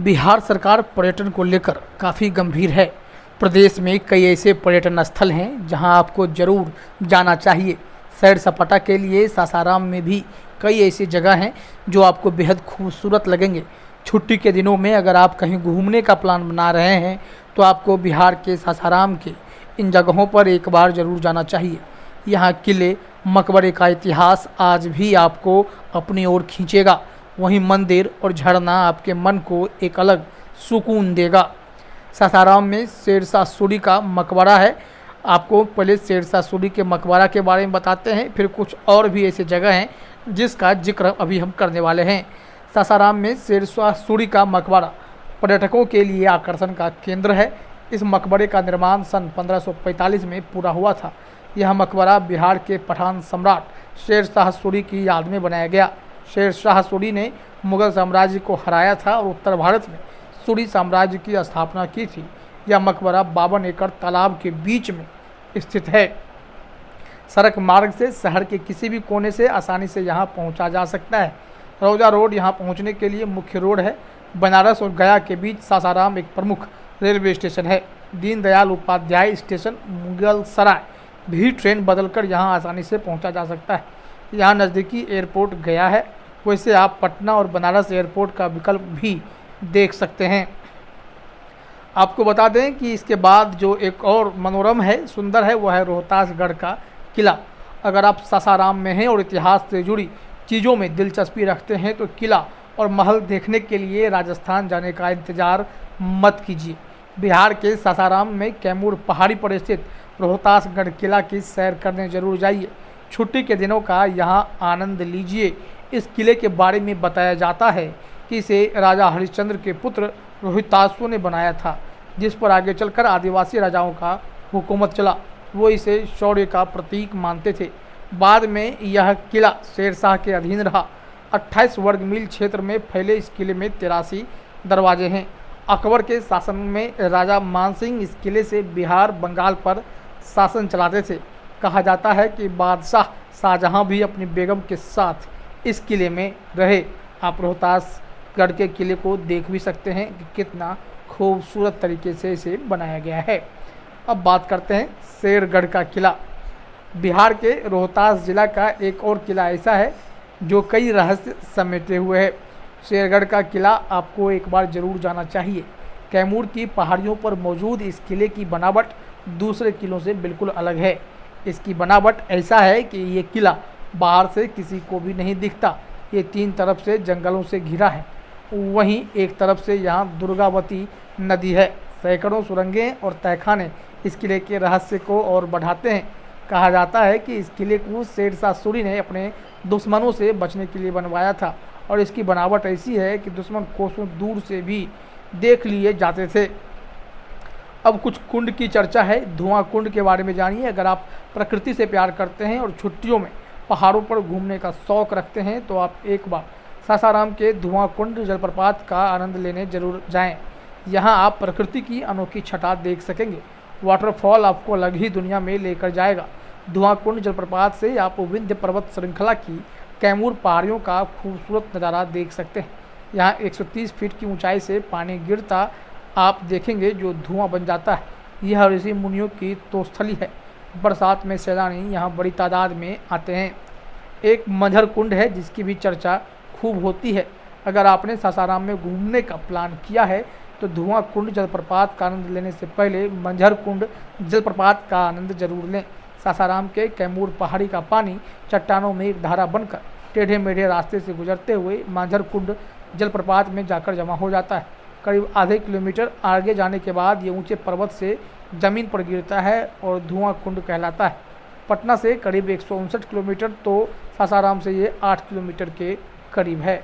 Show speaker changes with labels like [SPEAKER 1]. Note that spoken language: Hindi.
[SPEAKER 1] बिहार सरकार पर्यटन को लेकर काफ़ी गंभीर है। प्रदेश में कई ऐसे पर्यटन स्थल हैं जहां आपको ज़रूर जाना चाहिए। सैर सपाटा के लिए सासाराम में भी कई ऐसी जगह हैं जो आपको बेहद खूबसूरत लगेंगे। छुट्टी के दिनों में अगर आप कहीं घूमने का प्लान बना रहे हैं तो आपको बिहार के सासाराम के इन जगहों पर एक बार ज़रूर जाना चाहिए। यहाँ किले मकबरे का इतिहास आज भी आपको अपनी ओर खींचेगा। वहीं मंदिर और झरना आपके मन को एक अलग सुकून देगा। सासाराम में शेरशाह सूरी का मकबरा है। आपको पहले शेरशाह सूरी के मकबरा के बारे में बताते हैं, फिर कुछ और भी ऐसी जगह हैं जिसका जिक्र अभी हम करने वाले हैं। सासाराम में शेरशाह सूरी का मकबरा पर्यटकों के लिए आकर्षण का केंद्र है। इस मकबरे का निर्माण सन 1545 में पूरा हुआ था। यह मकबरा बिहार के पठान सम्राट शेरशाह सूरी की याद में बनाया गया। शेरशाह सूरी ने मुगल साम्राज्य को हराया था और उत्तर भारत में सूरी साम्राज्य की स्थापना की थी। यह मकबरा 52 एकड़ तालाब के बीच में स्थित है। सड़क मार्ग से शहर के किसी भी कोने से आसानी से यहाँ पहुँचा जा सकता है। रौजा रोड यहाँ पहुँचने के लिए मुख्य रोड है। बनारस और गया के बीच सासाराम एक प्रमुख रेलवे स्टेशन है। दीनदयाल उपाध्याय स्टेशन मुगल सराय भी ट्रेन बदलकर यहाँ आसानी से पहुँचा जा सकता है। यहाँ नज़दीकी एयरपोर्ट गया है। वैसे आप पटना और बनारस एयरपोर्ट का विकल्प भी देख सकते हैं। आपको बता दें कि इसके बाद जो एक और मनोरम है, सुंदर है, वह है रोहतासगढ़ का किला। अगर आप सासाराम में हैं और इतिहास से जुड़ी चीज़ों में दिलचस्पी रखते हैं तो किला और महल देखने के लिए राजस्थान जाने का इंतज़ार मत कीजिए। बिहार के सासाराम में कैमूर पहाड़ी पर स्थित रोहतासगढ़ किला की सैर करने जरूर जाइए। छुट्टी के दिनों का यहाँ आनंद लीजिए। इस किले के बारे में बताया जाता है कि इसे राजा हरिश्चंद्र के पुत्र रोहितासु ने बनाया था, जिस पर आगे चलकर आदिवासी राजाओं का हुकूमत चला। वो इसे शौर्य का प्रतीक मानते थे। बाद में यह किला शेरशाह के अधीन रहा। 28 वर्ग मील क्षेत्र में फैले इस किले में 83 दरवाजे हैं। अकबर के शासन में राजा मानसिंह इस किले से बिहार बंगाल पर शासन चलाते थे। कहा जाता है कि बादशाह शाहजहां भी अपनी बेगम के साथ इस किले में रहे। आप रोहतासगढ़ के किले को देख भी सकते हैं कि कितना खूबसूरत तरीके से इसे बनाया गया है। अब बात करते हैं शेरगढ़ का किला। बिहार के रोहतास जिला का एक और किला ऐसा है जो कई रहस्य समेटे हुए है। शेरगढ़ का किला आपको एक बार ज़रूर जाना चाहिए। कैमूर की पहाड़ियों पर मौजूद इस किले की बनावट दूसरे किलों से बिल्कुल अलग है। इसकी बनावट ऐसा है कि ये किला बाहर से किसी को भी नहीं दिखता। ये 3 तरफ से जंगलों से घिरा है। वहीं एक तरफ से यहाँ दुर्गावती नदी है। सैकड़ों सुरंगें और तहखाने इस किले के रहस्य को और बढ़ाते हैं। कहा जाता है कि इस किले को शेरशाह सूरी ने अपने दुश्मनों से बचने के लिए बनवाया था और इसकी बनावट ऐसी है कि दुश्मन कोसों दूर से भी देख लिए जाते थे। अब कुछ कुंड की चर्चा है। धुआं कुंड के बारे में जानिए। अगर आप प्रकृति से प्यार करते हैं और छुट्टियों में पहाड़ों पर घूमने का शौक़ रखते हैं तो आप एक बार सासाराम के धुआं कुंड जलप्रपात का आनंद लेने जरूर जाएं। यहाँ आप प्रकृति की अनोखी छटा देख सकेंगे। वाटरफॉल आपको अलग ही दुनिया में लेकर जाएगा। धुआं कुंड जलप्रपात से आप विंध्य पर्वत श्रृंखला की कैमूर पहाड़ियों का खूबसूरत नज़ारा देख सकते हैं। यहाँ 130 फीट की ऊंचाई से पानी गिरता आप देखेंगे जो धुआं बन जाता है। यह ऋषि मुनियों की तोस्थली है। बरसात में सैलानी यहाँ बड़ी तादाद में आते हैं। एक मंझर कुंड है जिसकी भी चर्चा खूब होती है। अगर आपने सासाराम में घूमने का प्लान किया है तो धुआं कुंड जलप्रपात का आनंद लेने से पहले मंझर कुंड जलप्रपात का आनंद जरूर लें। सासाराम के कैमूर पहाड़ी का पानी चट्टानों में एक धारा बनकर टेढ़े मेढ़े रास्ते से गुजरते हुए मंझर कुंड जलप्रपात में जाकर जमा हो जाता है। करीब आधे किलोमीटर आगे जाने के बाद ये ऊंचे पर्वत से ज़मीन पर गिरता है और धुआं कुंड कहलाता है। पटना से करीब 159 किलोमीटर तो सासाराम से ये 8 किलोमीटर के करीब है।